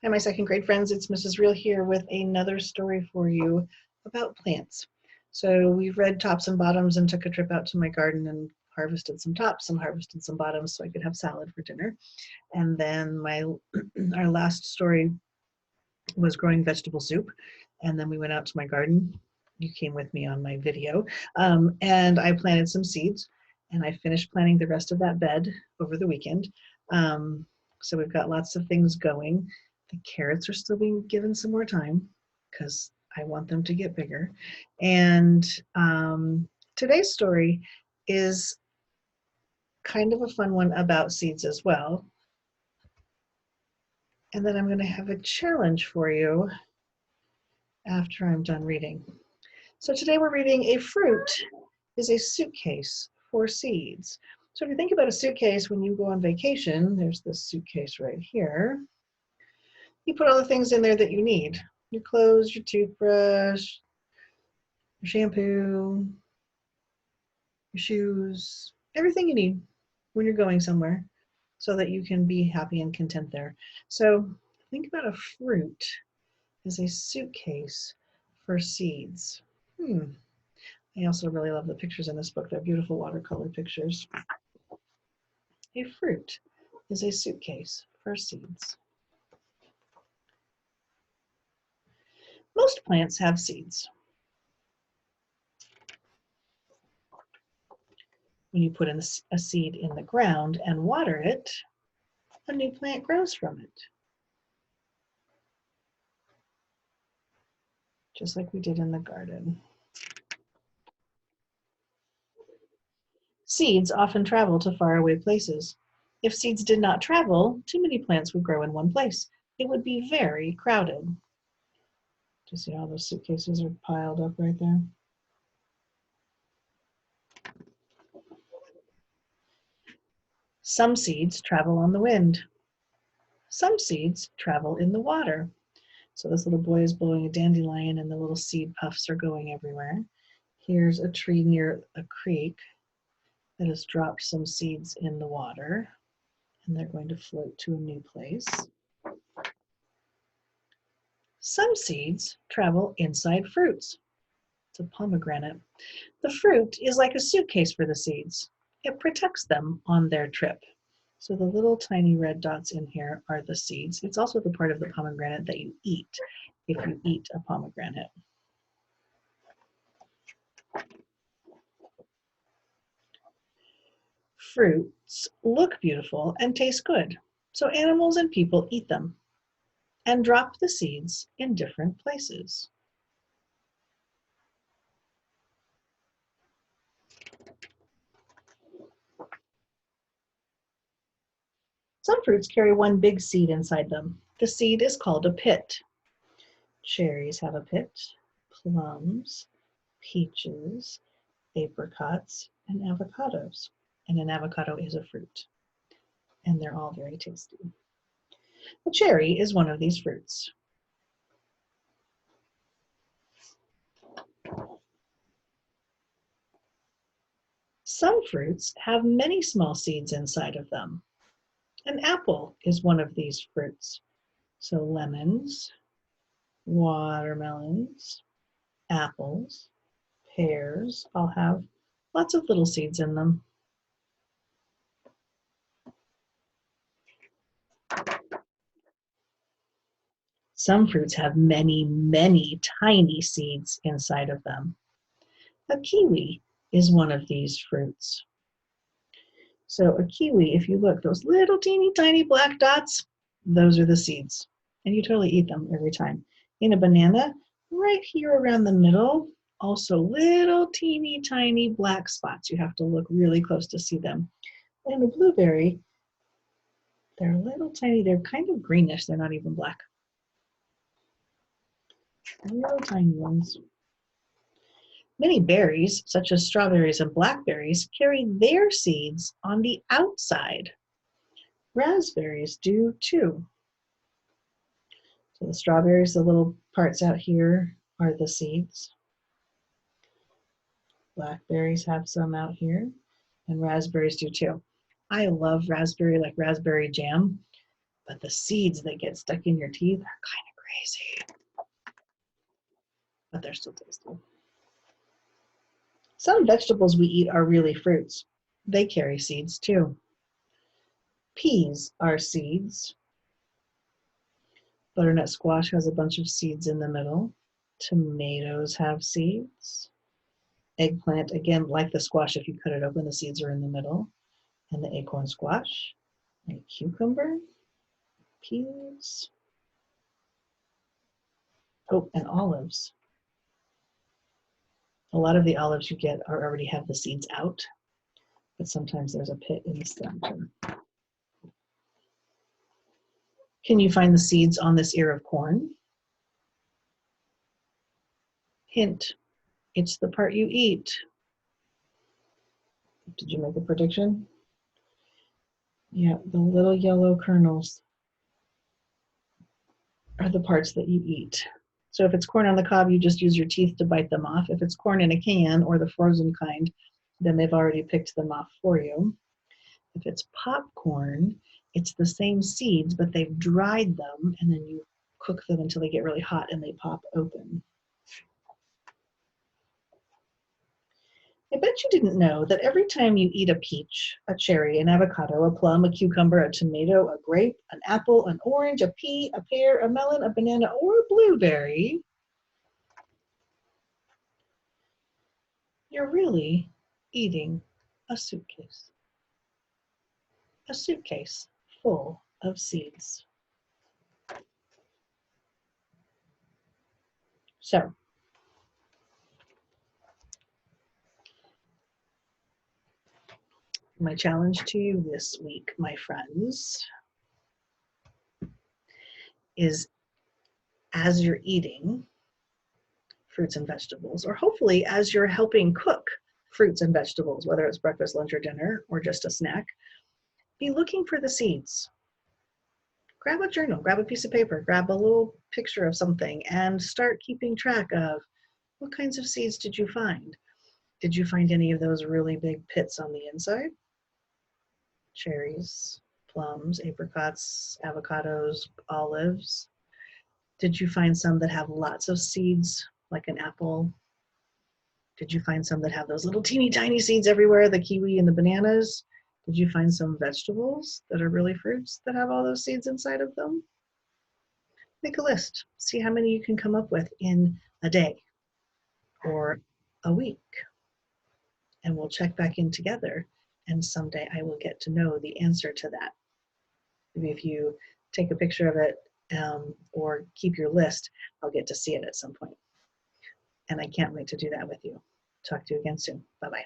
Hi, my second grade friends. It's Mrs. Real here with another story for you about plants. So we've read tops and bottoms and took a trip out to my garden and harvested some tops and harvested some bottoms so I could have salad for dinner. And then our last story was growing vegetable soup. And then we went out to my garden. You came with me on my video. And I planted some seeds and I finished planting the rest of that bed over the weekend. So we've got lots of things going. The carrots are still being given some more time because I want them to get bigger. And today's story is kind of a fun one about seeds as well. And then I'm going to have a challenge for you after I'm done reading. So today we're reading A Fruit is a Suitcase for Seeds. So if you think about a suitcase when you go on vacation, there's this suitcase right here. You put all the things in there that you need. Your clothes, your toothbrush, your shampoo, your shoes, everything you need when you're going somewhere so that you can be happy and content there. So think about a fruit as a suitcase for seeds. I also really love the pictures in this book. They're beautiful watercolor pictures. A fruit is a suitcase for seeds. Most plants have seeds. When you put in a seed in the ground and water it, a new plant grows from it. Just like we did in the garden. Seeds often travel to faraway places. If seeds did not travel, too many plants would grow in one place. It would be very crowded. Do you see how those suitcases are piled up right there? Some seeds travel on the wind. Some seeds travel in the water. So this little boy is blowing a dandelion and the little seed puffs are going everywhere. Here's a tree near a creek that has dropped some seeds in the water and they're going to float to a new place. Some seeds travel inside fruits. It's a pomegranate. The fruit is like a suitcase for the seeds. It protects them on their trip. So the little tiny red dots in here are the seeds. It's also the part of the pomegranate that you eat if you eat a pomegranate. Fruits look beautiful and taste good, so animals and people eat them and drop the seeds in different places. Some fruits carry one big seed inside them. The seed is called a pit. Cherries have a pit, plums, peaches, apricots, and avocados. And an avocado is a fruit, and they're all very tasty. A cherry is one of these fruits. Some fruits have many small seeds inside of them. An apple is one of these fruits. So lemons, watermelons, apples, pears all have lots of little seeds in them. Some fruits have many, many tiny seeds inside of them. A kiwi is one of these fruits. So a kiwi, if you look, those little teeny tiny black dots, those are the seeds. And you totally eat them every time. In a banana, right here around the middle, also little teeny tiny black spots. You have to look really close to see them. And a blueberry, they're little tiny, they're kind of greenish, they're not even black. Little tiny ones. Many berries, such as strawberries and blackberries, carry their seeds on the outside. Raspberries do too. So the strawberries, the little parts out here are the seeds. Blackberries have some out here, and raspberries do too. I love raspberry, like raspberry jam, But the seeds that get stuck in your teeth are kind of crazy. But they're still tasty. Some vegetables we eat are really fruits. They carry seeds too. Peas are seeds. Butternut squash has a bunch of seeds in the middle. Tomatoes have seeds. Eggplant, again, like the squash, if you cut it open, the seeds are in the middle. And the acorn squash, and cucumber, peas. Oh, and olives. A lot of the olives you get already have the seeds out, but sometimes there's a pit in the center. Can you find the seeds on this ear of corn? Hint, it's the part you eat. Did you make a prediction? Yeah, the little yellow kernels are the parts that you eat. So if it's corn on the cob, you just use your teeth to bite them off. If it's corn in a can or the frozen kind, then they've already picked them off for you. If it's popcorn, it's the same seeds, but they've dried them, and then you cook them until they get really hot and they pop open. I bet you didn't know that every time you eat a peach, a cherry, an avocado, a plum, a cucumber, a tomato, a grape, an apple, an orange, a pea, a pear, a melon, a banana, or a blueberry, you're really eating a suitcase. A suitcase full of seeds. So, my challenge to you this week, my friends, is as you're eating fruits and vegetables, or hopefully as you're helping cook fruits and vegetables, whether it's breakfast, lunch, or dinner, or just a snack, be looking for the seeds. Grab a journal, grab a piece of paper, grab a little picture of something, and start keeping track of what kinds of seeds did you find? Did you find any of those really big pits on the inside? Cherries, plums, apricots, avocados, olives. Did you find some that have lots of seeds, like an apple? Did you find some that have those little teeny tiny seeds everywhere, the kiwi and the bananas? Did you find some vegetables that are really fruits that have all those seeds inside of them? Make a list. See how many you can come up with in a day or a week. And we'll check back in together. And someday I will get to know the answer to that. Maybe if you take a picture of it or keep your list, I'll get to see it at some point. And I can't wait to do that with you. Talk to you again soon. Bye-bye.